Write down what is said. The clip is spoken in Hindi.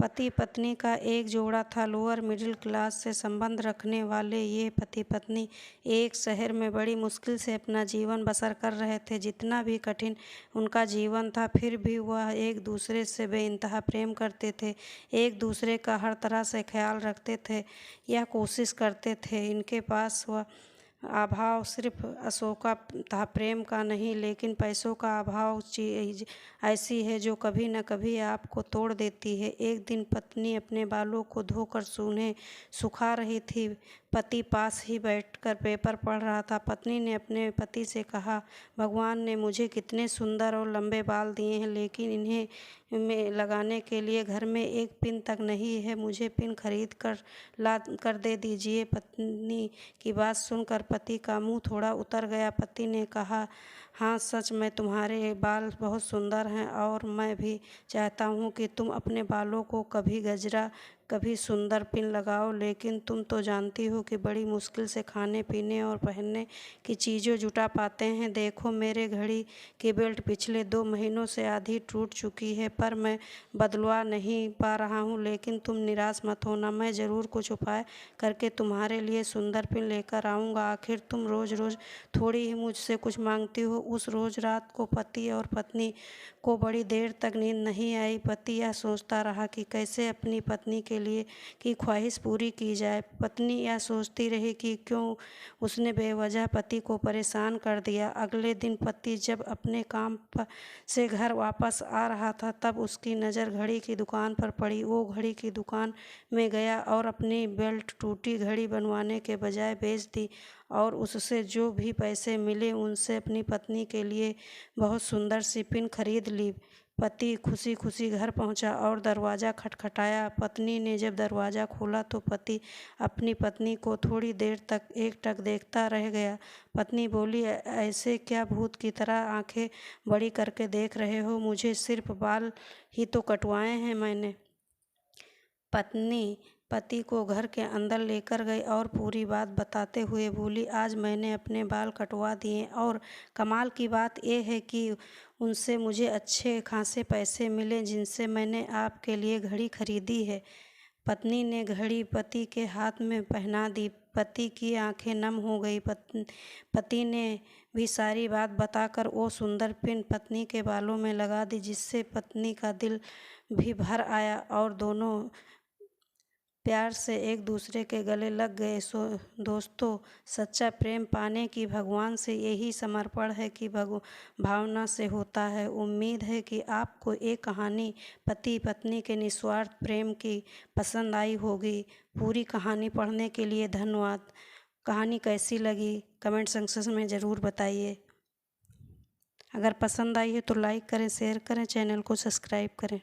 पति पत्नी का एक जोड़ा था। लोअर मिडिल क्लास से संबंध रखने वाले ये पति पत्नी एक शहर में बड़ी मुश्किल से अपना जीवन बसर कर रहे थे। जितना भी कठिन उनका जीवन था, फिर भी वह एक दूसरे से बेइंतहा प्रेम करते थे, एक दूसरे का हर तरह से ख्याल रखते थे, यह कोशिश करते थे। इनके पास वह अभाव सिर्फ अशोका था, प्रेम का नहीं, लेकिन पैसों का अभाव चीज ऐसी है जो कभी न कभी आपको तोड़ देती है। एक दिन पत्नी अपने बालों को धोकर उन्हें सुखा रही थी। पति पास ही बैठकर पेपर पढ़ रहा था। पत्नी ने अपने पति से कहा, भगवान ने मुझे कितने सुंदर और लंबे बाल दिए हैं, लेकिन इन्हें में लगाने के लिए घर में एक पिन तक नहीं है। मुझे पिन खरीद कर ला कर दे दीजिए। पत्नी की बात सुनकर पति का मुंह थोड़ा उतर गया। पति ने कहा, हाँ सच में तुम्हारे बाल बहुत सुंदर हैं और मैं भी चाहता हूँ कि तुम अपने बालों को कभी गजरा कभी सुंदर पिन लगाओ, लेकिन तुम तो जानती हो कि बड़ी मुश्किल से खाने पीने और पहनने की चीज़ें जुटा पाते हैं। देखो मेरे घड़ी की बेल्ट पिछले 2 महीनों से आधी टूट चुकी है, पर मैं बदलवा नहीं पा रहा हूँ। लेकिन तुम निराश मत होना, मैं ज़रूर कुछ उपाय करके तुम्हारे लिए सुंदर पिन लेकर आऊँगा। आखिर तुम रोज़ रोज़ थोड़ी ही मुझसे कुछ मांगती हो। उस रोज़ रात को पति और पत्नी को बड़ी देर तक नींद नहीं आई। पति यह सोचता रहा कि कैसे अपनी पत्नी के लिए की ख्वाहिश पूरी की जाए। पत्नी यह सोचती रही कि क्यों उसने बेवजह पति को परेशान कर दिया। अगले दिन पति जब अपने काम से घर वापस आ रहा था, तब उसकी नज़र घड़ी की दुकान पर पड़ी। वो घड़ी की दुकान में गया और अपनी बेल्ट टूटी घड़ी बनवाने के बजाय बेच दी और उससे जो भी पैसे मिले उनसे अपनी पत्नी के लिए बहुत सुंदर सी पिन खरीद ली। पति खुशी खुशी घर पहुंचा और दरवाज़ा खटखटाया। पत्नी ने जब दरवाज़ा खोला तो पति अपनी पत्नी को थोड़ी देर तक एकटक देखता रह गया। पत्नी बोली, ऐसे क्या भूत की तरह आंखें बड़ी करके देख रहे हो? मुझे सिर्फ बाल ही तो कटवाए हैं मैंने। पत्नी पति को घर के अंदर लेकर गई और पूरी बात बताते हुए बोली, आज मैंने अपने बाल कटवा दिए और कमाल की बात यह है कि उनसे मुझे अच्छे खासे पैसे मिले, जिनसे मैंने आपके लिए घड़ी खरीदी है। पत्नी ने घड़ी पति के हाथ में पहना दी। पति की आंखें नम हो गई। पति ने भी सारी बात बताकर वो सुंदर पिन पत्नी के बालों में लगा दी, जिससे पत्नी का दिल भी भर आया और दोनों प्यार से एक दूसरे के गले लग गए। दोस्तों, सच्चा प्रेम पाने की भगवान से यही समर्पण है कि भावना से होता है। उम्मीद है कि आपको ये कहानी पति पत्नी के निस्वार्थ प्रेम की पसंद आई होगी। पूरी कहानी पढ़ने के लिए धन्यवाद। कहानी कैसी लगी कमेंट सेक्शन में ज़रूर बताइए। अगर पसंद आई है तो लाइक करें, शेयर करें, चैनल को सब्सक्राइब करें।